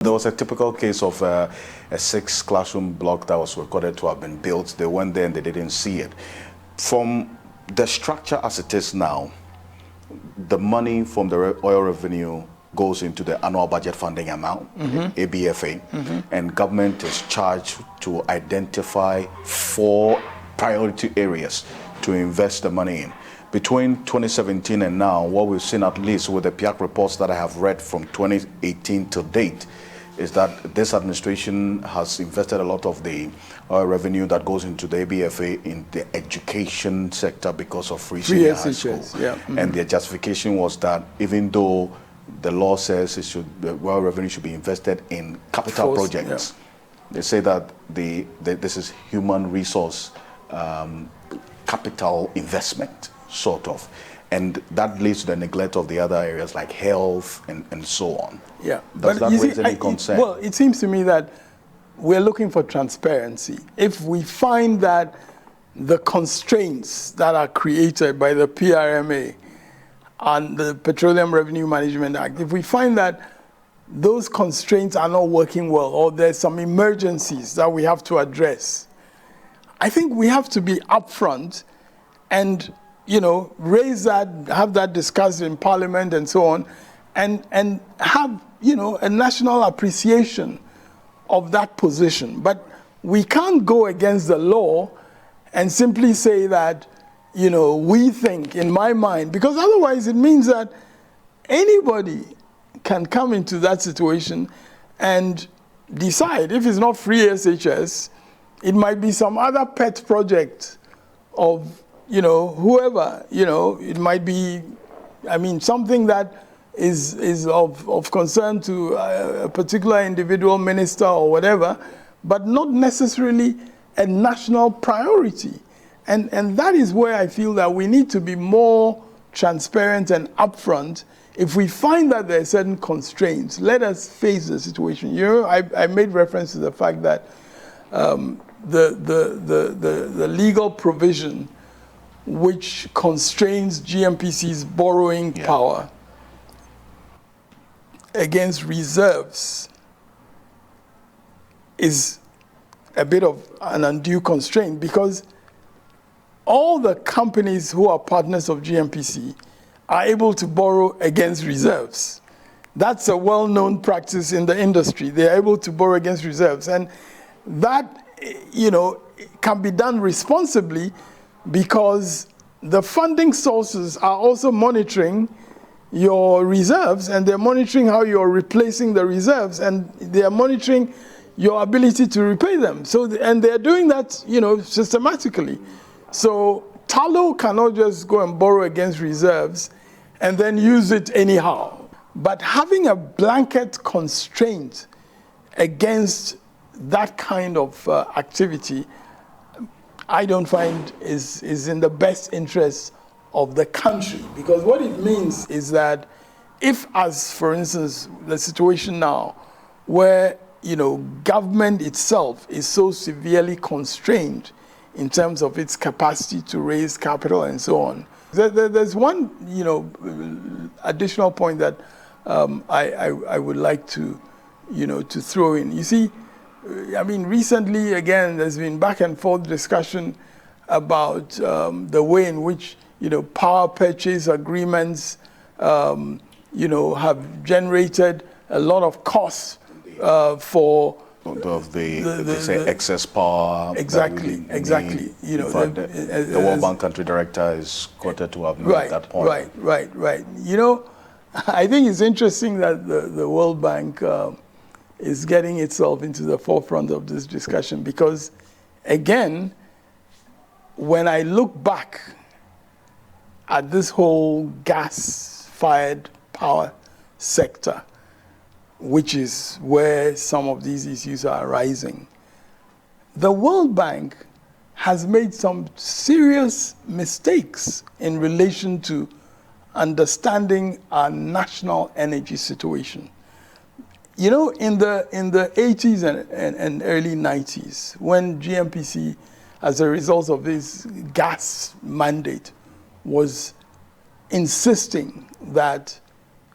There was a typical case of a 6-classroom block that was recorded to have been built. They went there and they didn't see it. From the structure as it is now, the money from the oil revenue goes into the annual budget funding amount, ABFA, and government is charged to identify 4 priority areas to invest the money in. Between 2017 and now, what we've seen, at least with the PIAC reports that I have read from 2018 to date, is that this administration has invested a lot of the oil revenue that goes into the ABFA in the education sector because of free senior high school. Yeah. And their justification was that even though the law says the oil revenue should be invested in capital projects, they say that this is human resource capital investment, sort of. And that leads to the neglect of the other areas like health and so on. Yeah. Does that raise any concern? Well, it seems to me that we're looking for transparency. If we find that the constraints that are created by the PRMA and the Petroleum Revenue Management Act, if we find that those constraints are not working well, or there's some emergencies that we have to address, I think we have to be upfront and raise that, have that discussed in Parliament and so on, and have, a national appreciation of that position. But we can't go against the law and simply say that, we think, in my mind, because otherwise it means that anybody can come into that situation and decide, if it's not free SHS, it might be some other pet project of whoever, it might be, something that is of concern to a particular individual minister or whatever, but not necessarily a national priority. And that is where I feel that we need to be more transparent and upfront. If we find that there are certain constraints, let us face the situation. I made reference to the fact that the legal provision which constrains GMPC's borrowing power against reserves is a bit of an undue constraint, because all the companies who are partners of GMPC are able to borrow against reserves. That's a well-known practice in the industry. They're able to borrow against reserves. And that, can be done responsibly, because the funding sources are also monitoring your reserves, and they're monitoring how you're replacing the reserves, and they're monitoring your ability to repay them. And they're doing that, systematically. So Tullow cannot just go and borrow against reserves and then use it anyhow. But having a blanket constraint against that kind of activity, I don't find is in the best interest of the country. Because what it means is that if, as for instance, the situation now where, government itself is so severely constrained in terms of its capacity to raise capital and so on. There's one, additional point that I would like to, to throw in. You see, recently, again, there's been back and forth discussion about the way in which, power purchase agreements, have generated a lot of costs for they say excess power. Exactly. The World Bank country director is quoted to have made that point. Right. I think it's interesting that the World Bank is getting itself into the forefront of this discussion, because, again, when I look back at this whole gas-fired power sector, which is where some of these issues are arising, the World Bank has made some serious mistakes in relation to understanding our national energy situation. In the 80s and early 90s, when GMPC, as a result of this gas mandate, was insisting that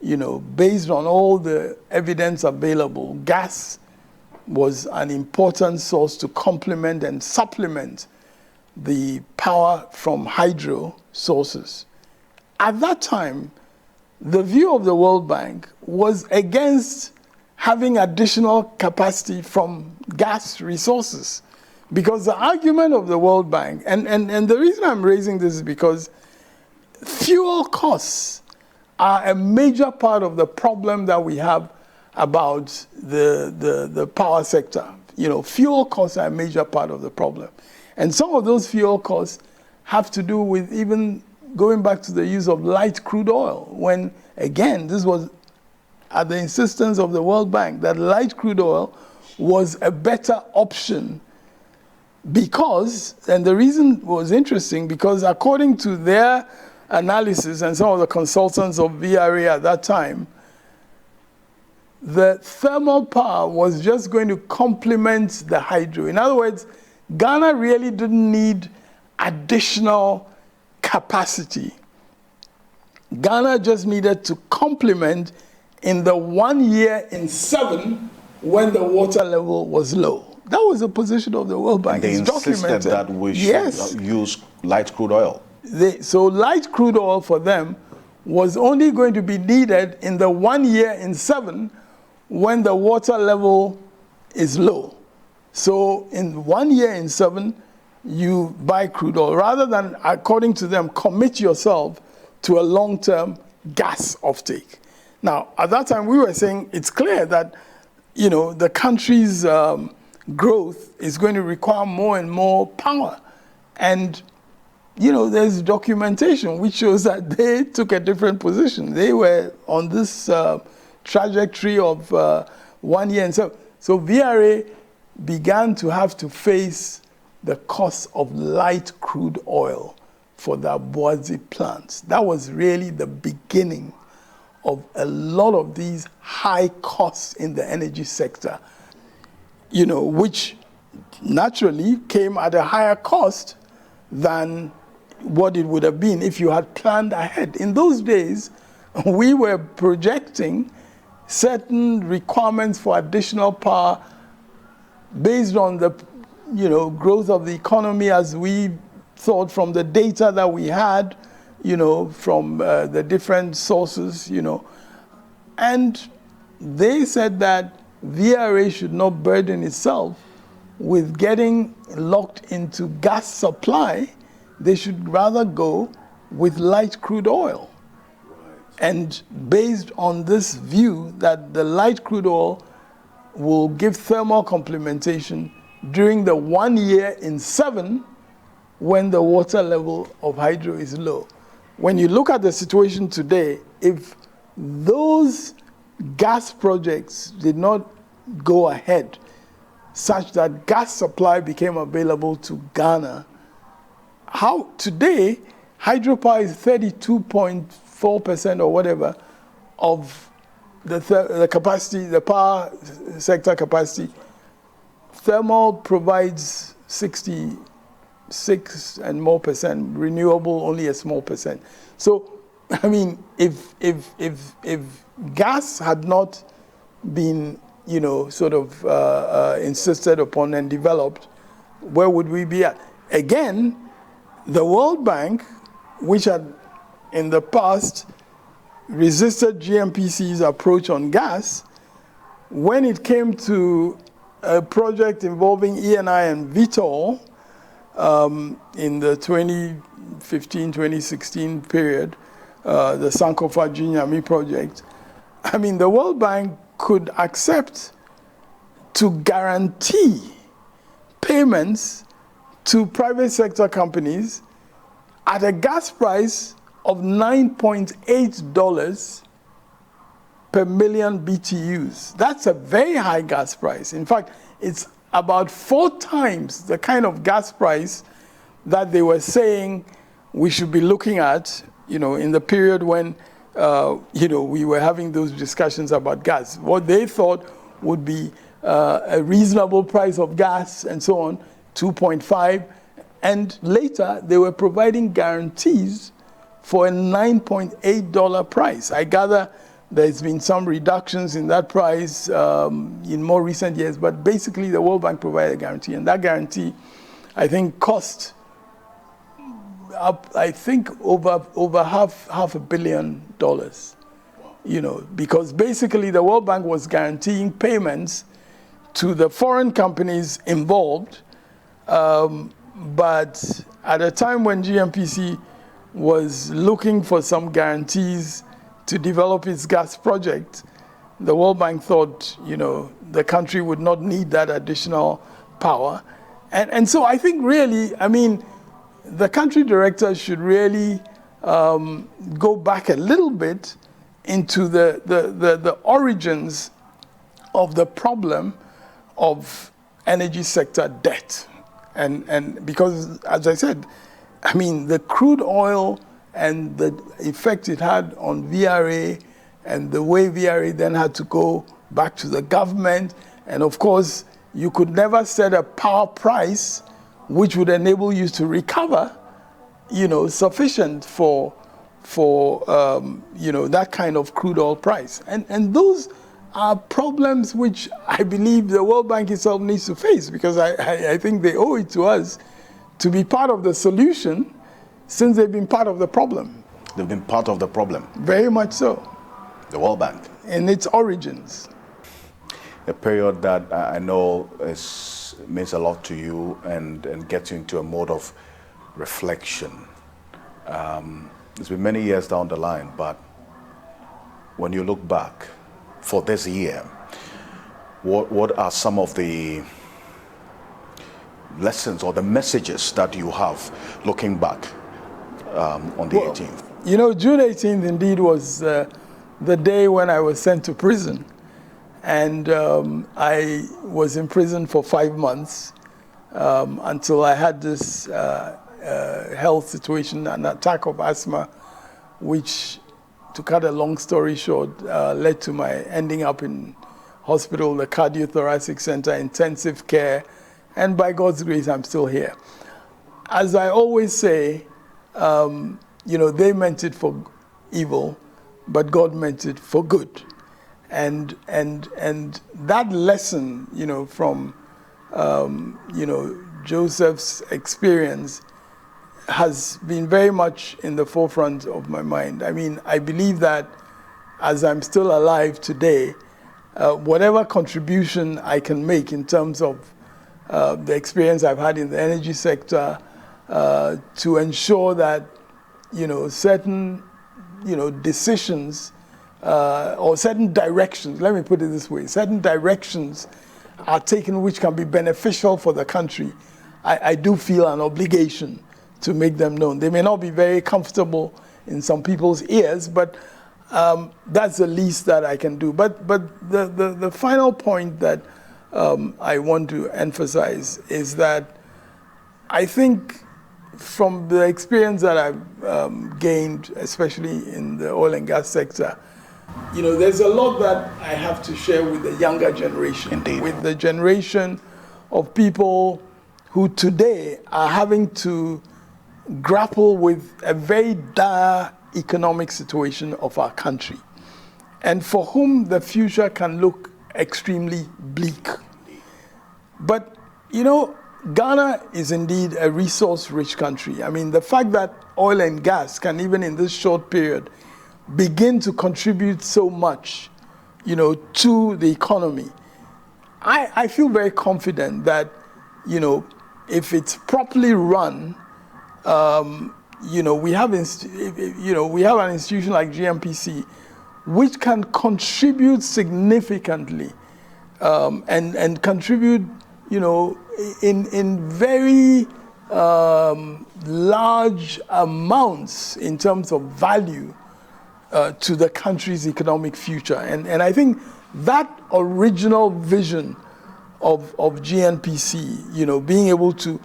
based on all the evidence available, gas was an important source to complement and supplement the power from hydro sources. At that time, the view of the World Bank was against having additional capacity from gas resources. Because the argument of the World Bank, and the reason I'm raising this is because fuel costs are a major part of the problem that we have about the power sector. Fuel costs are a major part of the problem. And some of those fuel costs have to do with even going back to the use of light crude oil, when, again, this was at the insistence of the World Bank, that light crude oil was a better option because, and the reason was interesting, because according to their analysis and some of the consultants of VRA at that time, the thermal power was just going to complement the hydro. In other words, Ghana really didn't need additional capacity. Ghana just needed to complement in the 1 year in 7 when the water level was low. That was the position of the World Bank. They it's insisted documented. that we should use light crude oil. So light crude oil for them was only going to be needed in the 1 year in 7 when the water level is low. So in 1 year in 7, you buy crude oil, rather than, according to them, commit yourself to a long-term gas offtake. Now, at that time, we were saying it's clear that, the country's growth is going to require more and more power. And, there's documentation which shows that they took a different position. They were on this trajectory of 1 year. And so VRA began to have to face the cost of light crude oil for the Abuazi plants. That was really the beginning of a lot of these high costs in the energy sector, which naturally came at a higher cost than what it would have been if you had planned ahead. In those days, we were projecting certain requirements for additional power based on the growth of the economy as we thought from the data that we had, from the different sources, And they said that VRA should not burden itself with getting locked into gas supply. They should rather go with light crude oil. And based on this view that the light crude oil will give thermal complementation during the 1 year in 7 when the water level of hydro is low. When you look at the situation today, if those gas projects did not go ahead such that gas supply became available to Ghana, how today hydropower is 32.4% or whatever of the capacity, the power sector capacity. Thermal provides 66 and more percent, renewable only a small percent. So, I mean, if gas had not been, insisted upon and developed, where would we be at? Again, the World Bank, which had in the past resisted GMPC's approach on gas, when it came to a project involving ENI and Vitol in the 2015-2016 period, the Sankofa Jinyami project, I mean, the World Bank could accept to guarantee payments to private sector companies at a gas price of $9.8 per million BTUs. That's a very high gas price. In fact, it's about 4 times the kind of gas price that they were saying we should be looking at, in the period when, we were having those discussions about gas. What they thought would be a reasonable price of gas and so on, 2.5. And later, they were providing guarantees for a $9.8 price. I gather There's been some reductions in that price in more recent years, but basically the World Bank provided a guarantee, and that guarantee, I think, cost up, I think, over half $500 million. Because basically the World Bank was guaranteeing payments to the foreign companies involved, but at a time when GMPC was looking for some guarantees to develop its gas project, the World Bank thought, the country would not need that additional power. And so I think really, the country director should really go back a little bit into the origins of the problem of energy sector debt. And because, as I said, the crude oil and the effect it had on VRA and the way VRA then had to go back to the government. And of course, you could never set a power price which would enable you to recover, sufficient for that kind of crude oil price. And those are problems which I believe the World Bank itself needs to face, because I think they owe it to us to be part of the solution, since they've been part of the problem. They've been part of the problem. Very much so. The World Bank. In its origins. A period that I know means a lot to you and gets you into a mode of reflection. It's been many years down the line, but when you look back for this year, what are some of the lessons or the messages that you have looking back on the 18th? June 18th indeed was the day when I was sent to prison. And I was in prison for 5 months until I had this health situation, an attack of asthma, which, to cut a long story short, led to my ending up in hospital, the Cardiothoracic Center, intensive care, and by God's grace, I'm still here. As I always say, they meant it for evil, but God meant it for good. And that lesson, from Joseph's experience has been very much in the forefront of my mind. I believe that as I'm still alive today, whatever contribution I can make in terms of the experience I've had in the energy sector to ensure that, certain, decisions or certain directions, let me put it this way, certain directions are taken which can be beneficial for the country. I do feel an obligation to make them known. They may not be very comfortable in some people's ears, but that's the least that I can do. But the final point that I want to emphasize is that I think from the experience that I've gained, especially in the oil and gas sector, there's a lot that I have to share with the younger generation. Indeed. With the generation of people who today are having to grapple with a very dire economic situation of our country, and for whom the future can look extremely bleak. But, Ghana is indeed a resource-rich country. The fact that oil and gas can, even in this short period, begin to contribute so much, to the economy, I feel very confident that, if it's properly run, we have an institution like GMPC, which can contribute significantly, and contribute, in very large amounts in terms of value to the country's economic future. And I think that original vision of GNPC, being able to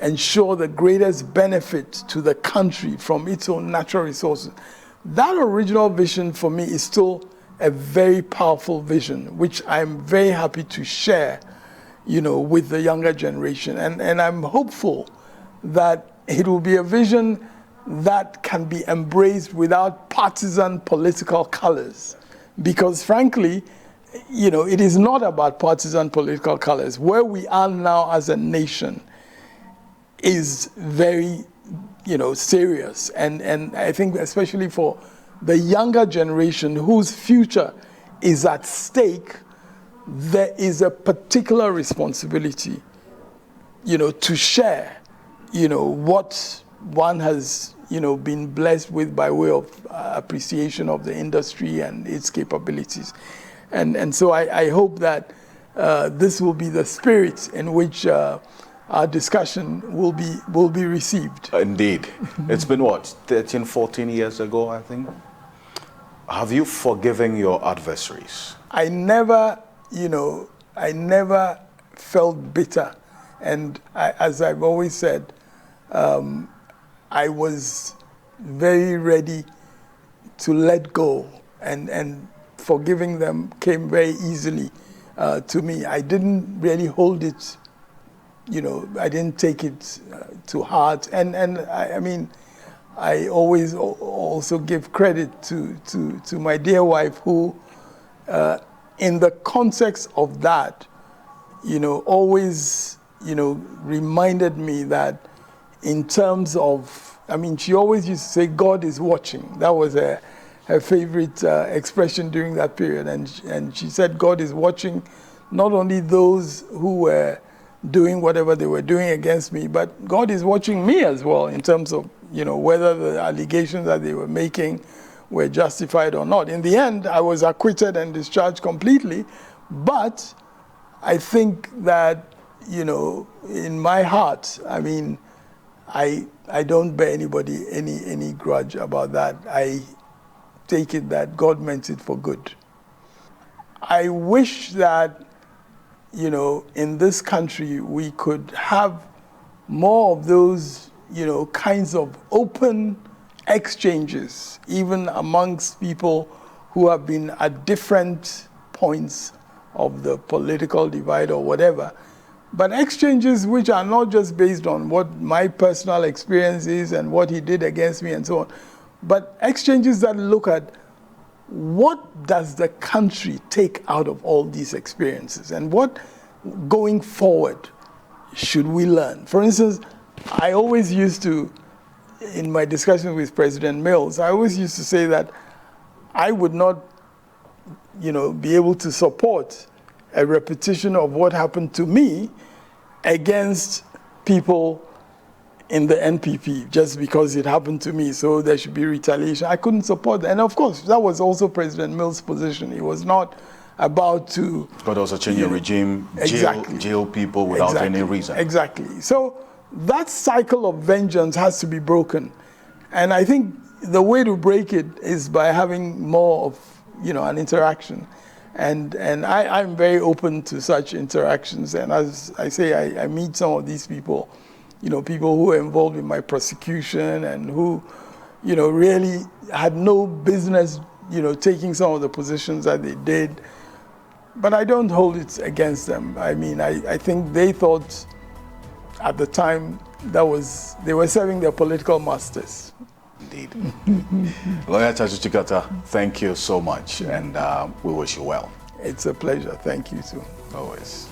ensure the greatest benefit to the country from its own natural resources, that original vision for me is still a very powerful vision, which I'm very happy to share, with the younger generation. And I'm hopeful that it will be a vision that can be embraced without partisan political colors, because frankly, it is not about partisan political colors. Where we are now as a nation is very, serious. And I think especially for the younger generation whose future is at stake, there is a particular responsibility, to share, what one has, been blessed with by way of appreciation of the industry and its capabilities. And so I hope that this will be the spirit in which our discussion will be received. Indeed. It's been what, 13, 14 years ago, I think? Have you forgiven your adversaries? I never felt bitter. And as I've always said, I was very ready to let go, and forgiving them came very easily to me. I didn't really hold it, I didn't take it to heart. And I mean, I always also give credit to my dear wife who, in the context of that, always, reminded me that in terms of, she always used to say, God is watching. That was her favorite expression during that period. And she said, God is watching not only those who were doing whatever they were doing against me, but God is watching me as well in terms of, whether the allegations that they were making were justified or not. In the end, I was acquitted and discharged completely, but I think that, in my heart, I don't bear anybody any grudge about that. I take it that God meant it for good. I wish that, in this country, we could have more of those, kinds of open exchanges, even amongst people who have been at different points of the political divide or whatever. But exchanges which are not just based on what my personal experience is and what he did against me and so on, but exchanges that look at what does the country take out of all these experiences and what, going forward, should we learn. For instance, I always used to, in my discussion with President Mills, I always used to say that I would not, be able to support a repetition of what happened to me against people in the NPP just because it happened to me, so there should be retaliation. I couldn't support that. And of course, that was also President Mills' position. He was not about to... But also change your regime, exactly. jail people without any reason. Exactly. So that cycle of vengeance has to be broken. And I think the way to break it is by having more of, an interaction. And I'm very open to such interactions. And as I say, I meet some of these people, people who are involved in my prosecution and who, really had no business, taking some of the positions that they did. But I don't hold it against them. I think they thought at the time they were serving their political masters. Indeed. Lawyer Tsatsu Tsikata, thank you so much, and we wish you well. It's a pleasure. Thank you too. Always.